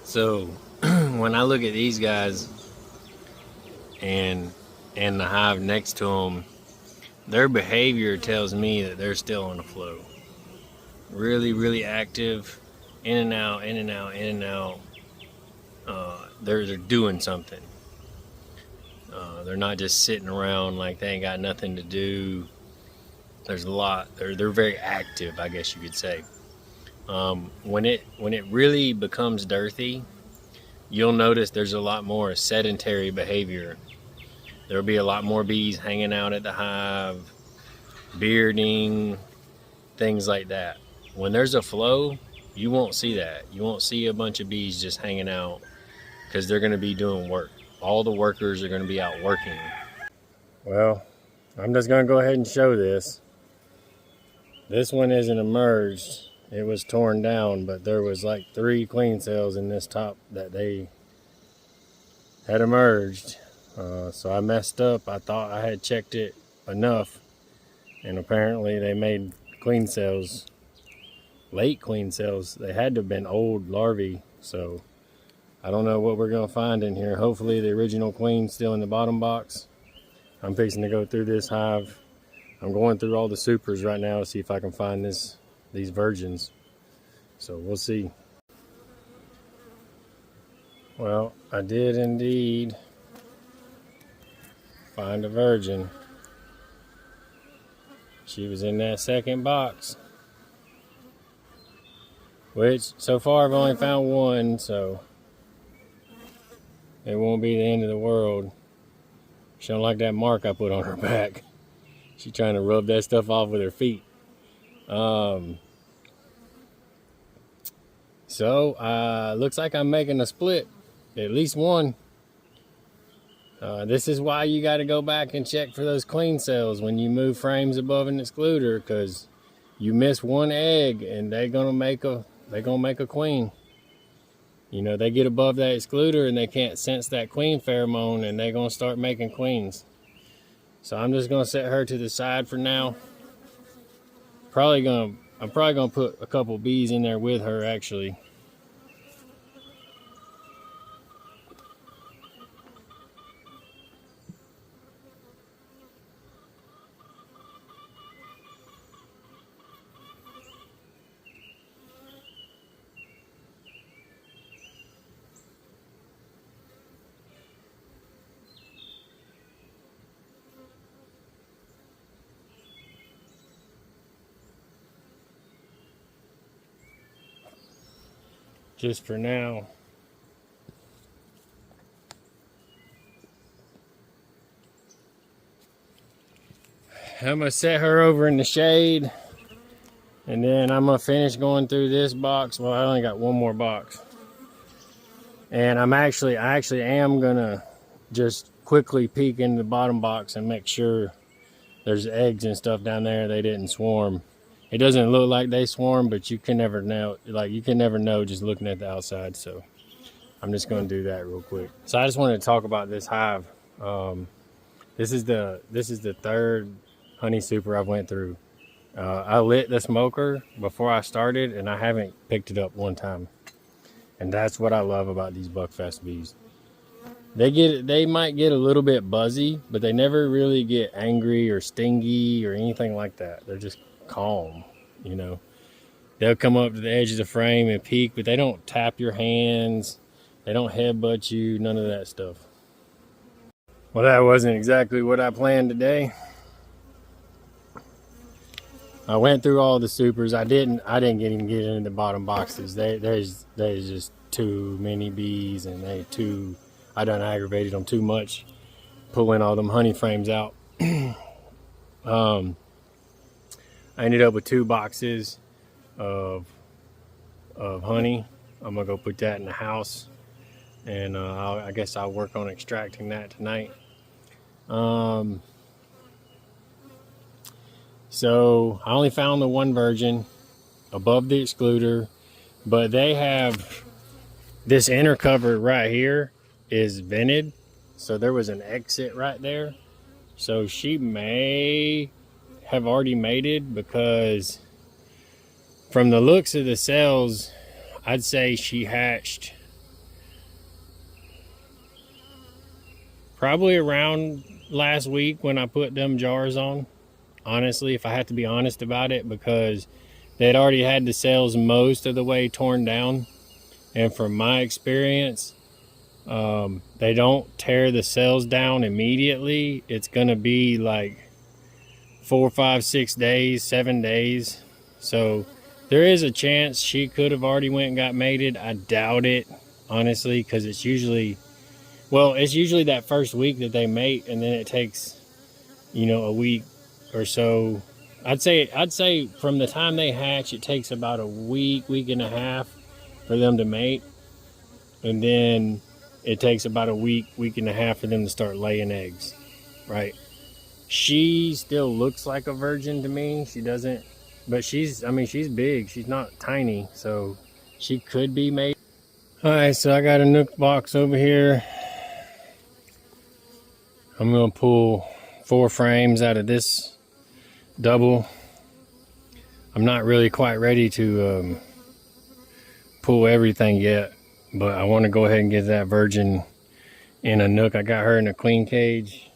So when I look at these guys and the hive next to them, their behavior tells me that they're still on the flow. Really active, in and out, in and out, in and out. They're doing something. They're not just sitting around like they ain't got nothing to do. There's a lot. They're very active, I guess you could say. When it really becomes dearthy, you'll notice there's a lot more sedentary behavior. There'll be a lot more bees hanging out at the hive, bearding, things like that. When there's a flow, you won't see that. You won't see a bunch of bees just hanging out because they're going to be doing work. All the workers are going to be out working. Well, I'm just going to go ahead and show this. This one isn't emerged. It was torn down, but there was like 3 queen cells in this top that they had emerged. So I messed up. I thought I had checked it enough, and apparently they made queen cells, late queen cells. They had to have been old larvae, so I don't know what we're going to find in here. Hopefully the original queen's still in the bottom box. I'm fixing to go through this hive. I'm going through all the supers right now to see if I can find these virgins. So we'll see. Well, I did indeed find a virgin. She was in that second box, which so far I've only found one, so it won't be the end of the world. She don't like that mark I put on her back. She's trying to rub that stuff off with her feet. So looks like I'm making a split, at least one. This is why you got to go back and check for those queen cells when you move frames above an excluder, because you miss one egg and they're gonna make a queen. You know, they get above that excluder and they can't sense that queen pheromone, and they're gonna start making queens. So I'm just gonna set her to the side for now. I'm probably gonna put a couple bees in there with her, actually. Just for now. I'm gonna set her over in the shade, and then I'm gonna finish going through this box. Well, I only got one more box, and I actually am gonna just quickly peek in the bottom box and make sure there's eggs and stuff down there. They didn't swarm. It doesn't look like they swarm, but you can never know. Like, you can never know just looking at the outside. So I'm just going to do that real quick. So I just wanted to talk about this hive. This is the third honey super I've went through. I lit the smoker before I started, and I haven't picked it up one time. And that's what I love about these Buckfast bees. They might get a little bit buzzy, but they never really get angry or stingy or anything like that. They're just calm, you know. They'll come up to the edge of the frame and peek, but they don't tap your hands. They don't headbutt you, none of that stuff. Well, that wasn't exactly what I planned today. I went through all the supers. I didn't even get into the bottom boxes. There's just too many bees, and I done aggravated them too much, pulling all them honey frames out. I ended up with 2 boxes of honey. I'm gonna go put that in the house, and I guess I'll work on extracting that tonight. So I only found the one virgin above the excluder, but they have this inner cover right here is vented, so there was an exit right there. So she may have already mated, because from the looks of the cells, I'd say she hatched probably around last week when I put them jars on, honestly, if I have to be honest about it, because they'd already had the cells most of the way torn down. And from my experience, they don't tear the cells down immediately. It's gonna be like 4, 5, 6 days, 7 days. So there is a chance she could have already went and got mated. I doubt it, honestly, because it's usually that first week that they mate, and then it takes, a week or so. I'd say from the time they hatch, it takes about a week, week and a half for them to mate, and then it takes about a week, week and a half for them to start laying eggs, right? She still looks like a virgin to me. She doesn't, but she's big. She's not tiny, so she could be made. All right, so I got a Nook box over here. I'm gonna pull 4 frames out of this double. I'm not really quite ready to pull everything yet, but I want to go ahead and get that virgin in a Nook. I got her in a queen cage.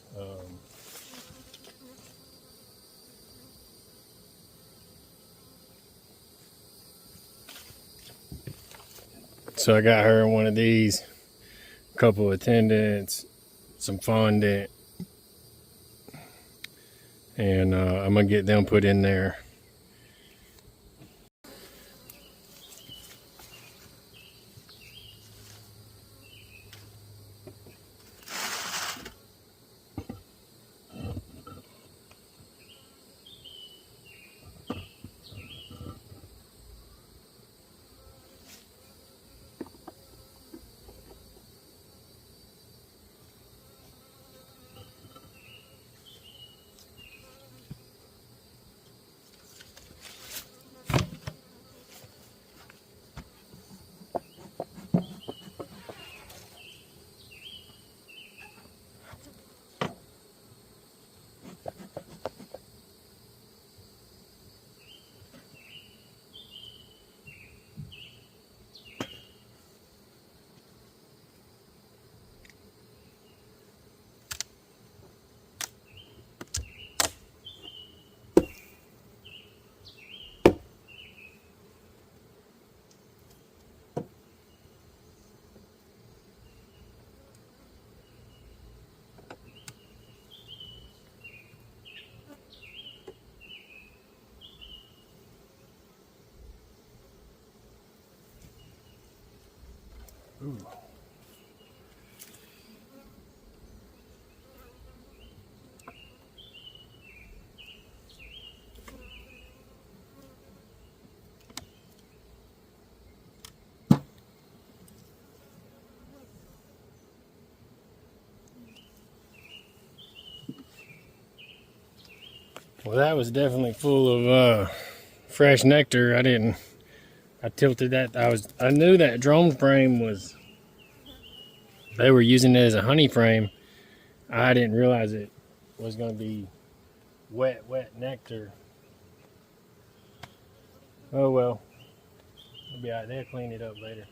So I got her in one of these, a couple of attendants, some fondant, and I'm gonna get them put in there. Ooh. Well, that was definitely full of fresh nectar. I tilted that. I knew that drone frame they were using it as a honey frame. I didn't realize it was going to be wet nectar. Oh well, it'll be all right. They'll clean it up later.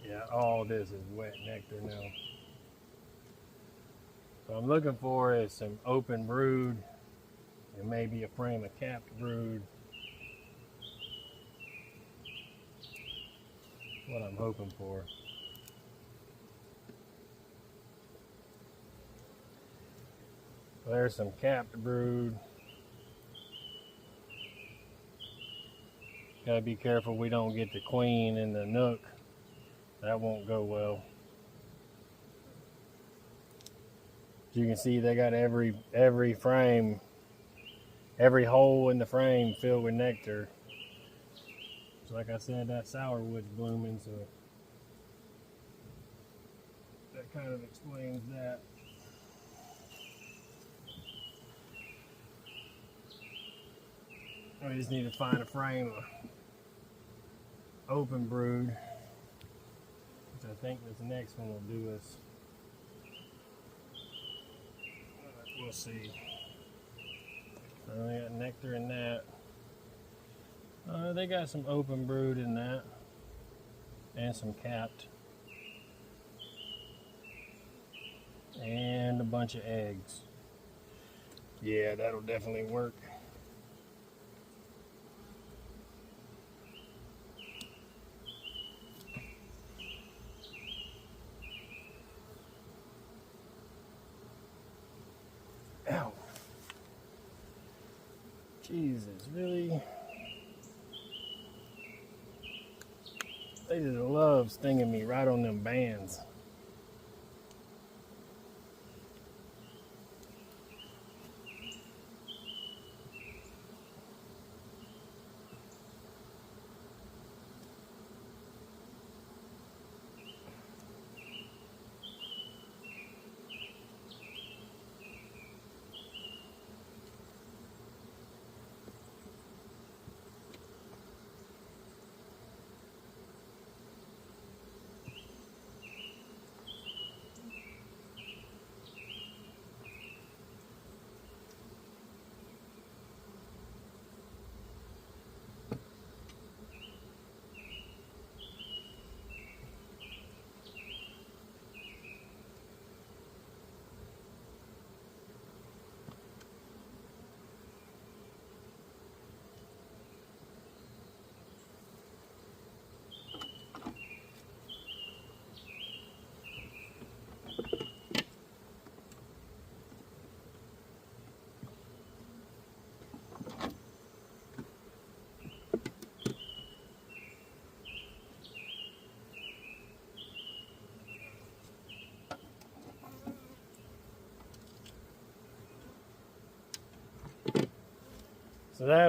Yeah, all this is wet nectar now. So I'm looking for is some open brood and maybe a frame of capped brood. What I'm hoping for. There's some capped brood. Gotta be careful we don't get the queen in the Nook. That won't go well. As you can see, they got every frame, every hole in the frame filled with nectar. So like I said, that sourwood's blooming, so that kind of explains that. We just need to find a frame of open brood, which I think this next one will do us. We'll see. So we got nectar in that. They got some open brood in that, and some capped, and a bunch of eggs. Yeah, that'll definitely work. Ow. Jesus, really? They just love stinging me right on them bands.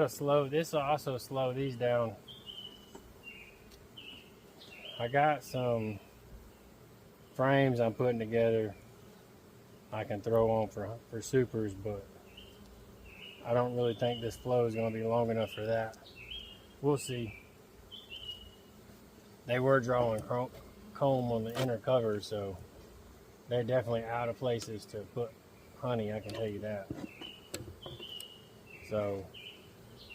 So this will also slow these down. I got some frames I'm putting together I can throw on for supers, but I don't really think this flow is going to be long enough for that. We'll see. They were drawing comb on the inner cover, so they're definitely out of places to put honey, I can tell you that. So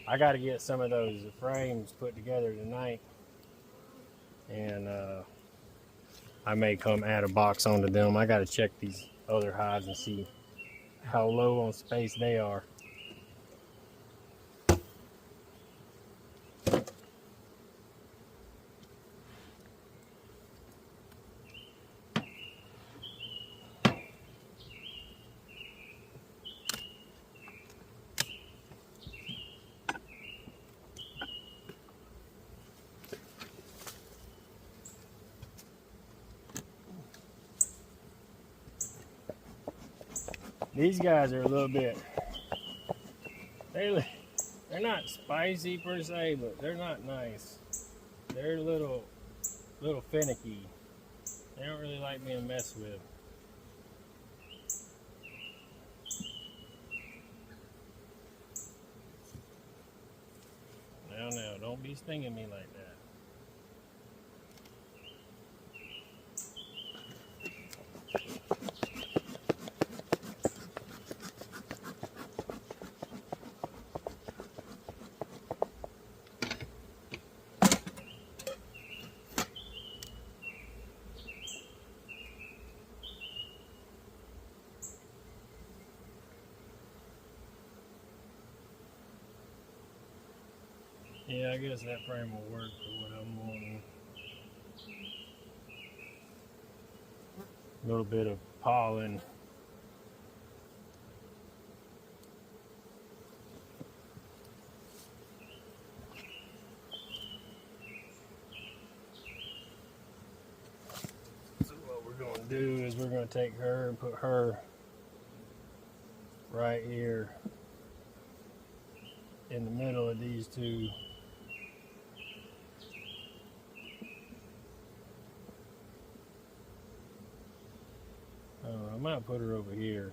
I got to get some of those frames put together tonight, and I may come add a box onto them. I got to check these other hives and see how low on space they are. These guys are a little bit, they're not spicy per se, but they're not nice. They're a little finicky. They don't really like being messed with. Now, don't be stinging me like that. Yeah, I guess that frame will work for what I'm wanting. A little bit of pollen. So what we're going to do is we're going to take her and put her right here in the middle of these two. I might put her over here.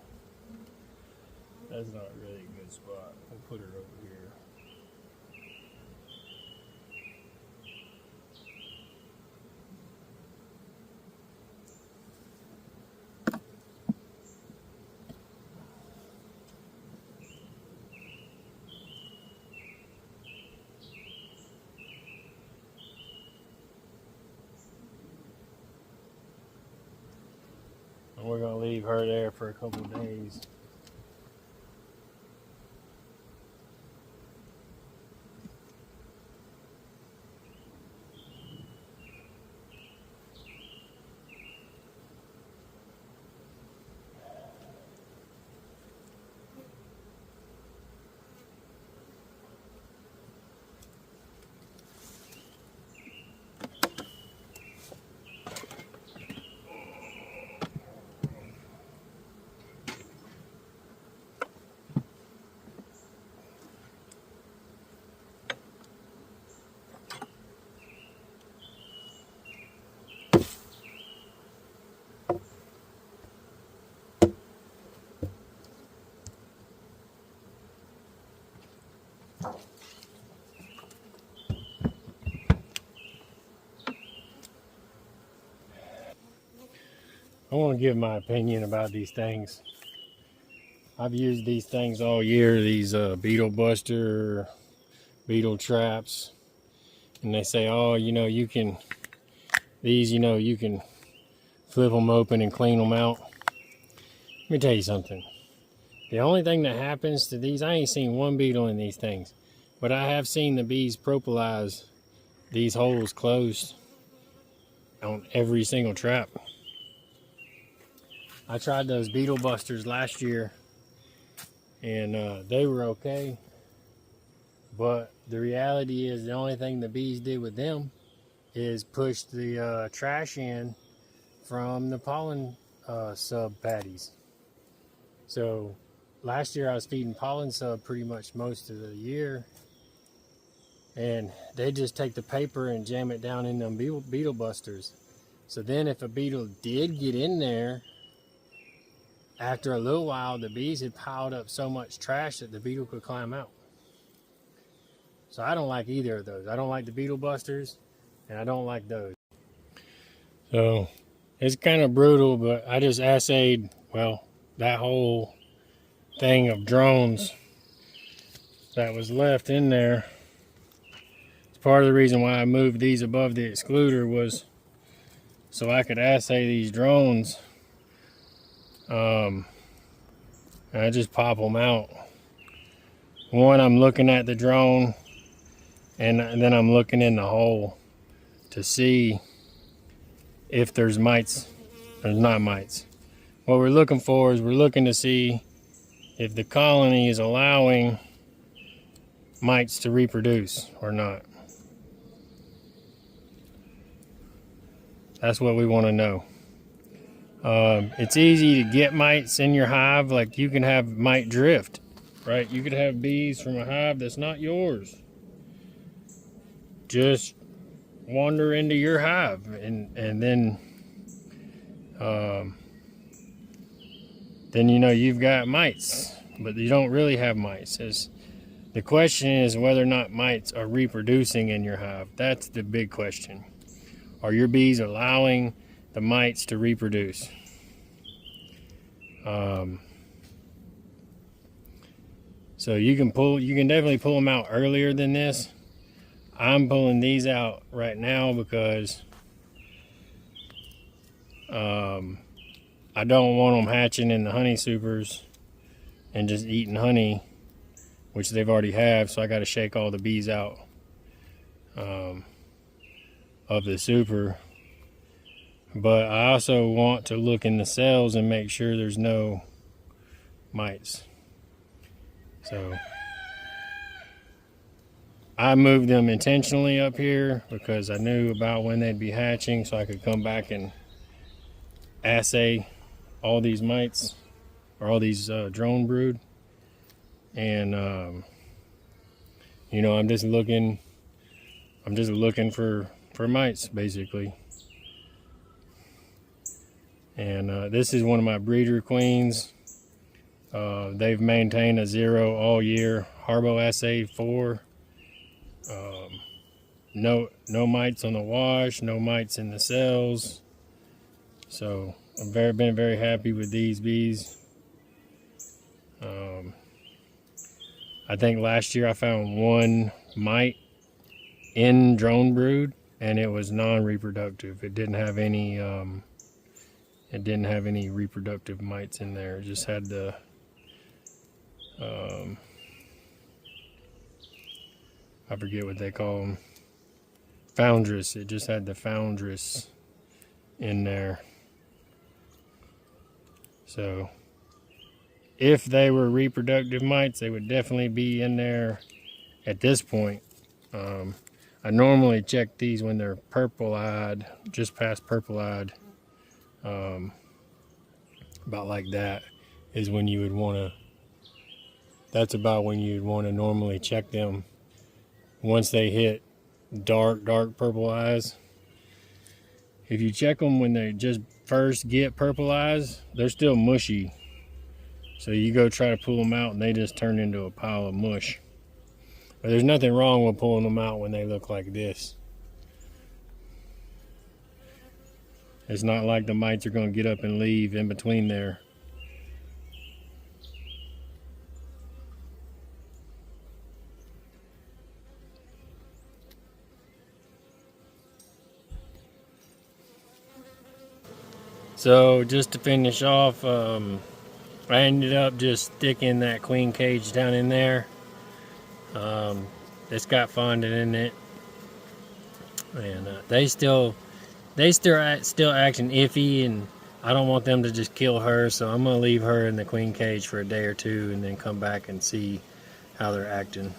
That's not really a good spot. We'll put her over here. we're gonna leave her there for a couple of days. I want to give my opinion about these things. I've used these things all year, these beetle buster, beetle traps. And they say, oh, you can flip them open and clean them out. Let me tell you something. The only thing that happens to these, I ain't seen one beetle in these things, but I have seen the bees propolize these holes closed on every single trap. I tried those beetle busters last year, and they were okay. But the reality is the only thing the bees did with them is push the trash in from the pollen sub patties. So last year I was feeding pollen sub pretty much most of the year, and they just take the paper and jam it down in them beetle busters. So then if a beetle did get in there, after a little while the bees had piled up so much trash that the beetle could climb out. So I don't like either of those. I don't like the beetle busters, and I don't like those. So it's kind of brutal, but I just assayed, well, that whole thing of drones that was left in there. It's part of the reason why I moved these above the excluder, was so I could assay these drones. And I just pop them out. One, I'm looking at the drone, and then I'm looking in the hole to see if there's mites. There's not mites. What we're looking for is we're looking to see if the colony is allowing mites to reproduce or not. That's what we want to know. It's easy to get mites in your hive. Like, you can have mite drift, right? You could have bees from a hive that's not yours just wander into your hive, and then you've got mites, but you don't really have mites. The question is whether or not mites are reproducing in your hive. That's the big question. Are your bees allowing the mites to reproduce? So you can definitely pull them out earlier than this. I'm pulling these out right now because I don't want them hatching in the honey supers and just eating honey, which they've already have. So I got to shake all the bees out of the super. But I also want to look in the cells and make sure there's no mites. So I moved them intentionally up here because I knew about when they'd be hatching, so I could come back and assay all these mites, or all these drone brood. And I'm just looking for mites, basically. And this is one of my breeder queens. They've maintained a 0 all year. Harbo assayed 4. No mites on the wash, no mites in the cells. So I've been very happy with these bees. I think last year I found 1 mite in drone brood, and it was non-reproductive. It didn't have any It didn't have any reproductive mites in there. It just had the I forget what they call them. Foundress. It just had the foundress in there. So if they were reproductive mites, they would definitely be in there at this point. I normally check these when they're purple-eyed, just past purple-eyed. About like that is when you would want to, that's about when you'd want to normally check them. Once they hit dark purple eyes. If you check them when they just first get purple eyes, they're still mushy. So you go try to pull them out and they just turn into a pile of mush. But there's nothing wrong with pulling them out when they look like this. It's not like the mites are going to get up and leave in between there. So just to finish off, I ended up just sticking that queen cage down in there. It's got fondant in it, and they still acting iffy, and I don't want them to just kill her, so I'm gonna leave her in the queen cage for a day or two and then come back and see how they're acting.